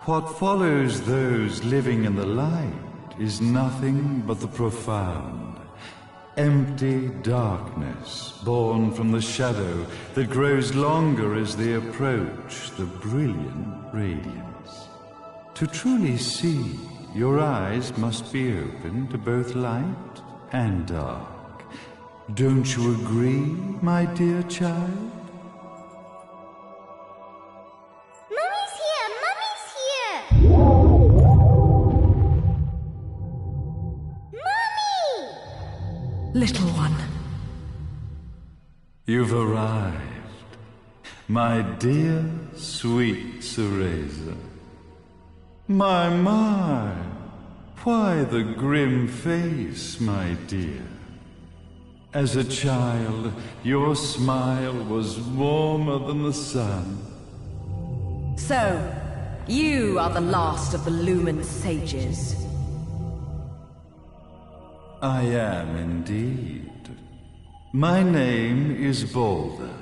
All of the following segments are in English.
What follows those living in the light is nothing but the profound, empty darkness born from the shadow that grows longer as they approach the brilliant radiance. To truly see, your eyes must be open to both light and dark. Don't you agree, my dear child? Mummy's here! Mummy's here! Mummy! Little one. You've arrived, my dear, sweet Cereza. My, why the grim face, my dear? As a child, your smile was warmer than the sun. So, you are the last of the Lumen sages. I am indeed. My name is Balder,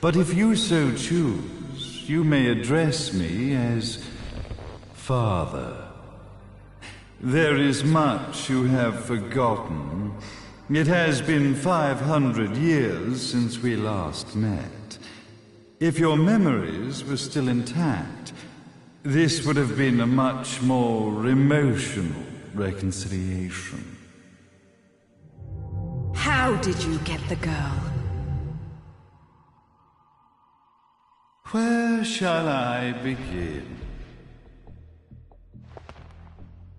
but if you so choose, you may address me as Father. There is much you have forgotten. It has been 500 years since we last met. If your memories were still intact, this would have been a much more emotional reconciliation. How did you get the girl? Where shall I begin?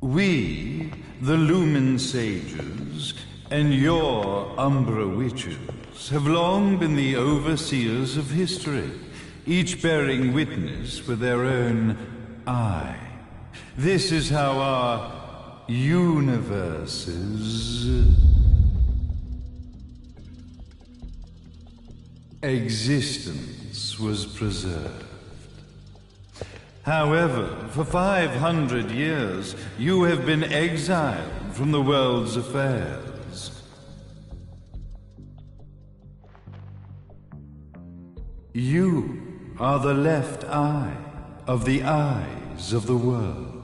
We, the Lumen Sages, and your Umbra Witches have long been the overseers of history, each bearing witness with their own eye. This is how our universe's existence was preserved. However, for 500 years, you have been exiled from the world's affairs. You are the left eye of the eyes of the world.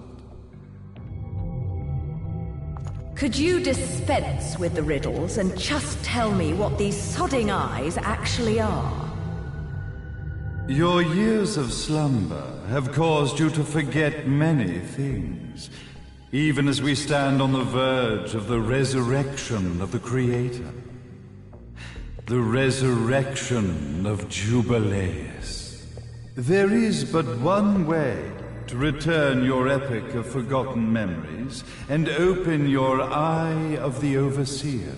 Could you dispense with the riddles and just tell me what these sodding eyes actually are? Your years of slumber have caused you to forget many things, even as we stand on the verge of the resurrection of the Creator. The resurrection of Jubileus. There is but one way to return your epic of forgotten memories and open your eye of the Overseer.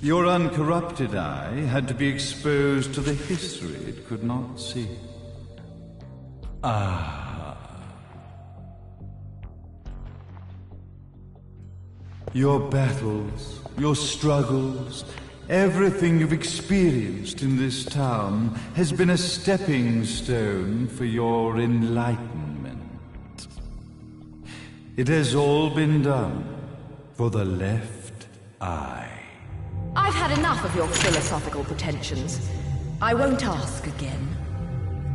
Your uncorrupted eye had to be exposed to the history it could not see. Your battles, your struggles, everything you've experienced in this town has been a stepping stone for your enlightenment. It has all been done for the left eye. I've had enough of your philosophical pretensions. I won't ask again.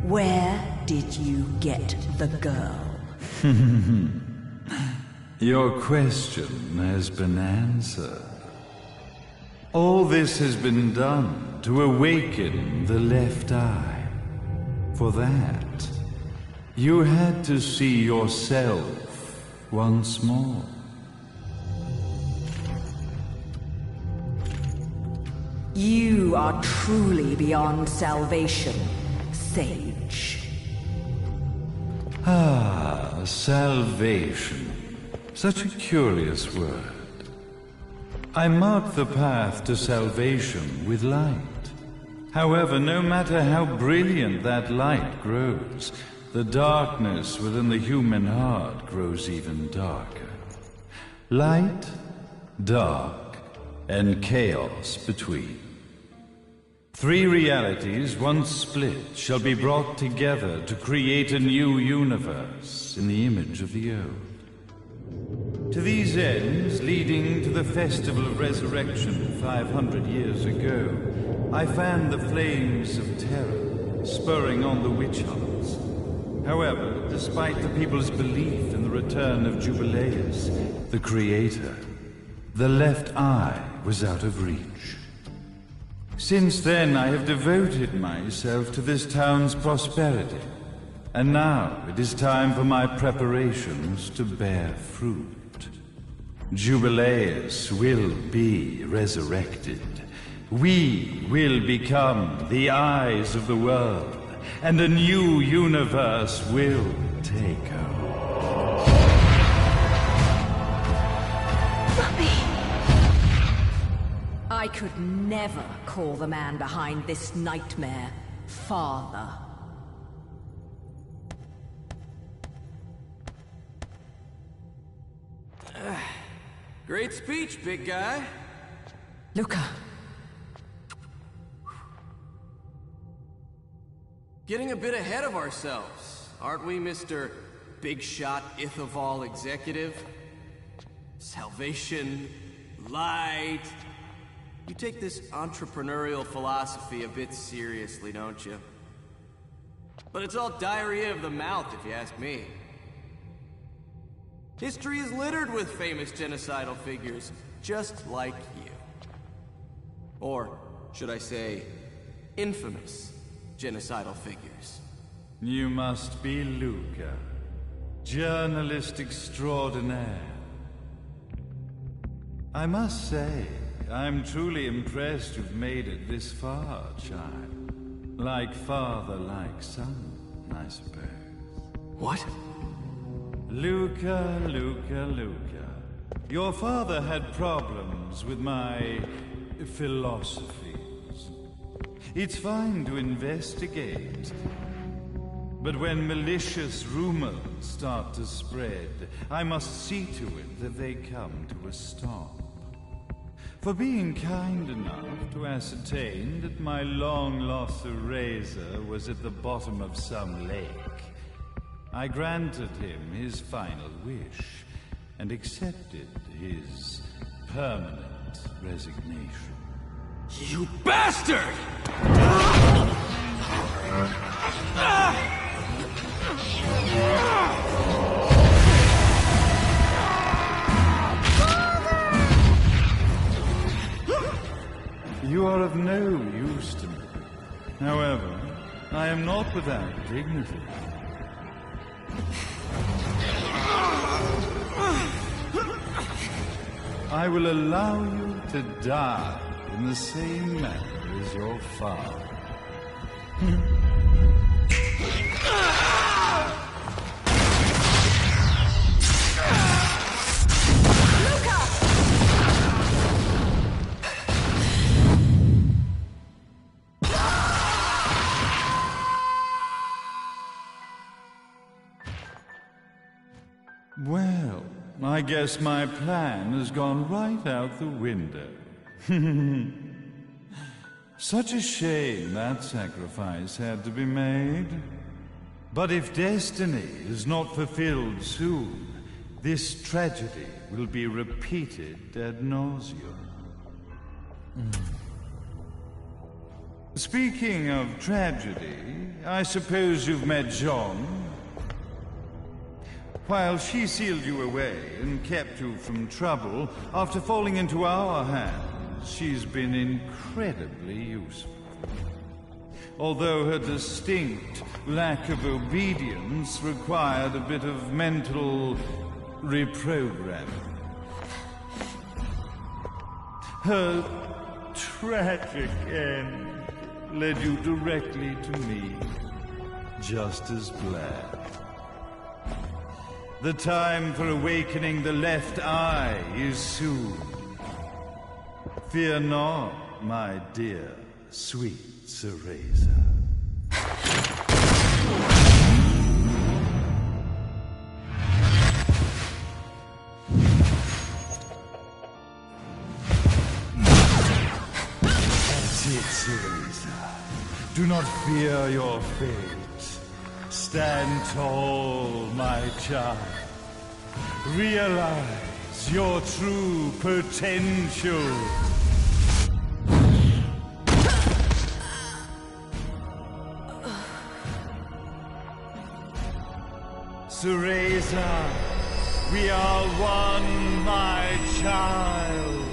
Where did you get the girl? Your question has been answered. All this has been done to awaken the left eye. For that, you had to see yourself once more. You are truly beyond salvation, sage. Salvation. Such a curious word. I mark the path to salvation with light. However, no matter how brilliant that light grows, the darkness within the human heart grows even darker. Light, dark, and chaos between. Three realities, once split, shall be brought together to create a new universe in the image of the old. To these ends, leading to the Festival of Resurrection 500 years ago, I fanned the flames of terror, spurring on the witch hunts. However, despite the people's belief in the return of Jubileus, the creator, the left eye was out of reach. Since then, I have devoted myself to this town's prosperity, and now it is time for my preparations to bear fruit. Jubileus will be resurrected. We will become the eyes of the world, and a new universe will take hold. Mummy! I could never call the man behind this nightmare father. Great speech, big guy. Luca. Getting a bit ahead of ourselves, aren't we, Mr. Big Shot Ithaval Executive? Salvation, light. You take this entrepreneurial philosophy a bit seriously, don't you? But it's all diarrhea of the mouth, if you ask me. History is littered with famous genocidal figures, just like you. Or, should I say, infamous genocidal figures. You must be Luca, journalist extraordinaire. I must say, I'm truly impressed you've made it this far, child. Like father, like son, I suppose. What? Luca. Your father had problems with my philosophies. It's fine to investigate, but when malicious rumors start to spread, I must see to it that they come to a stop. For being kind enough to ascertain that my long-lost eraser was at the bottom of some lake, I granted him his final wish and accepted his permanent resignation. You bastard! You are of no use to me. However, I am not without dignity. I will allow you to die in the same manner as your father. Well, I guess my plan has gone right out the window. Such a shame that sacrifice had to be made. But if destiny is not fulfilled soon, this tragedy will be repeated ad nauseum. Speaking of tragedy, I suppose you've met Jean. While she sealed you away and kept you from trouble, after falling into our hands, she's been incredibly useful. Although her distinct lack of obedience required a bit of mental reprogramming. Her tragic end led you directly to me, just as planned. The time for awakening the left eye is soon. Fear not, my dear, sweet Cereza. That's it, Cereza. Do not fear your fate. Stand tall, my child. Realize your true potential. Cereza, we are one, my child.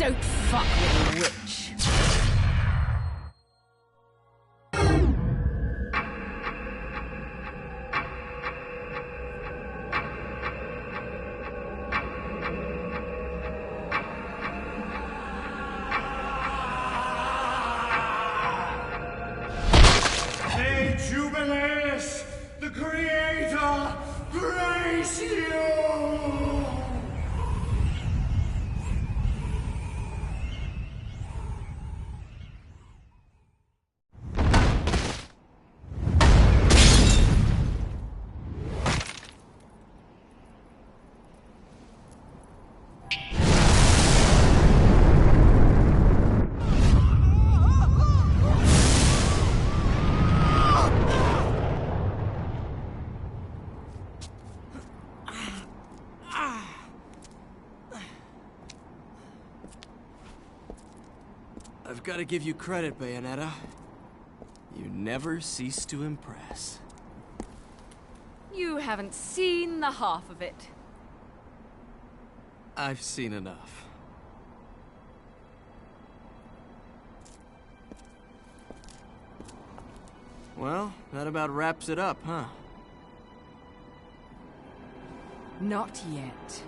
Don't fuck with a witch. Hey, Jubileus! The Creator! Grace you! I've got to give you credit, Bayonetta. You never cease to impress. You haven't seen the half of it. I've seen enough. Well, that about wraps it up, huh? Not yet.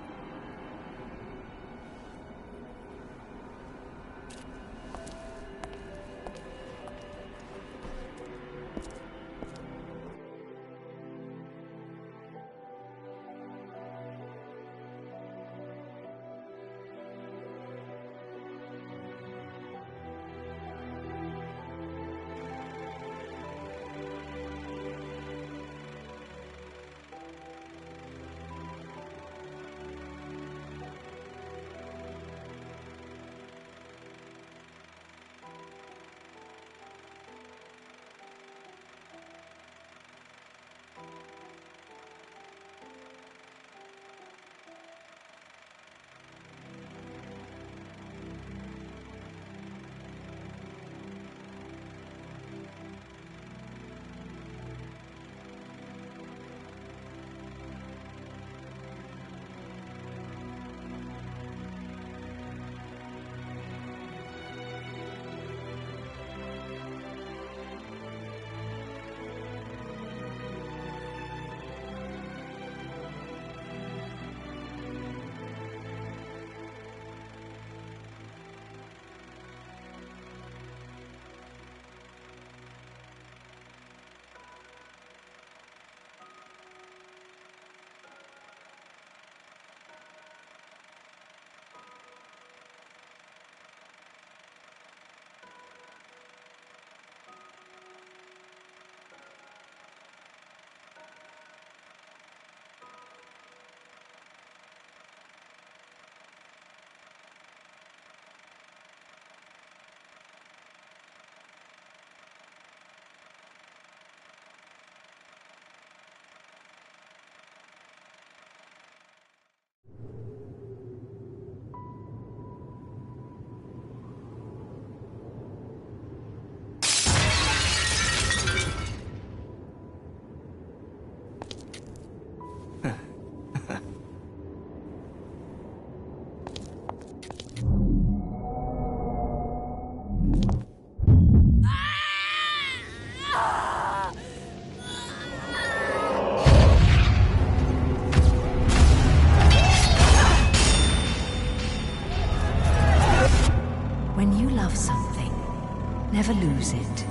Never lose it.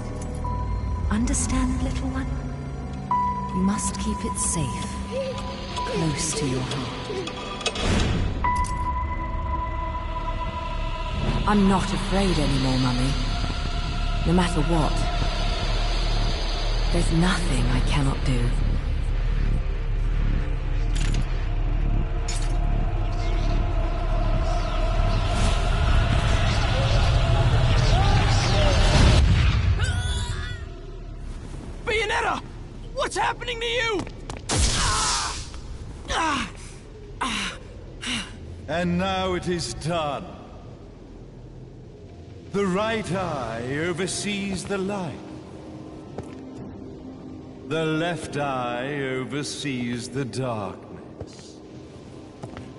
Understand, little one? You must keep it safe, close to your heart. I'm not afraid anymore, Mummy. No matter what. There's nothing I cannot do. What's happening to you? And now it is done. The right eye oversees the light. The left eye oversees the darkness.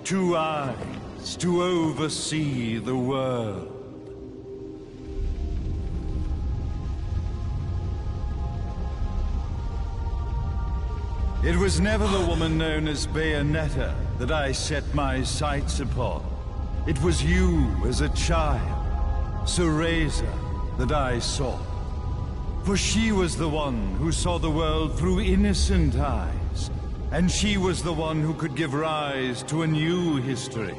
2 eyes eyes to oversee the world. It was never the woman known as Bayonetta that I set my sights upon. It was you as a child, Cereza, that I sought. For she was the one who saw the world through innocent eyes, and she was the one who could give rise to a new history.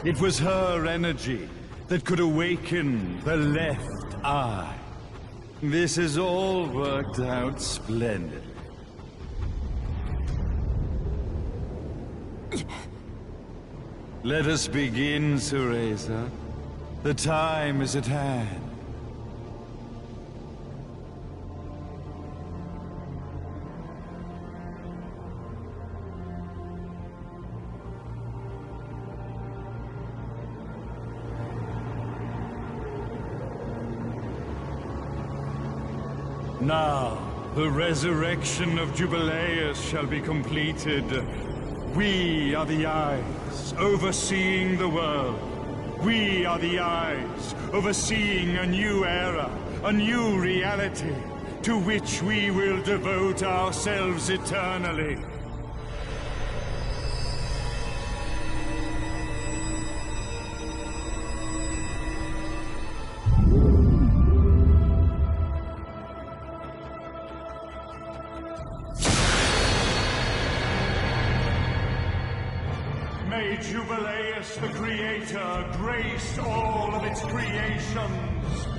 It was her energy that could awaken the left eye. This has all worked out splendid. Let us begin, Cereza. The time is at hand. Now, the resurrection of Jubileus shall be completed. We are the eyes, overseeing the world. We are the eyes, overseeing a new era, a new reality, to which we will devote ourselves eternally. May Jubileus the Creator grace all of its creations.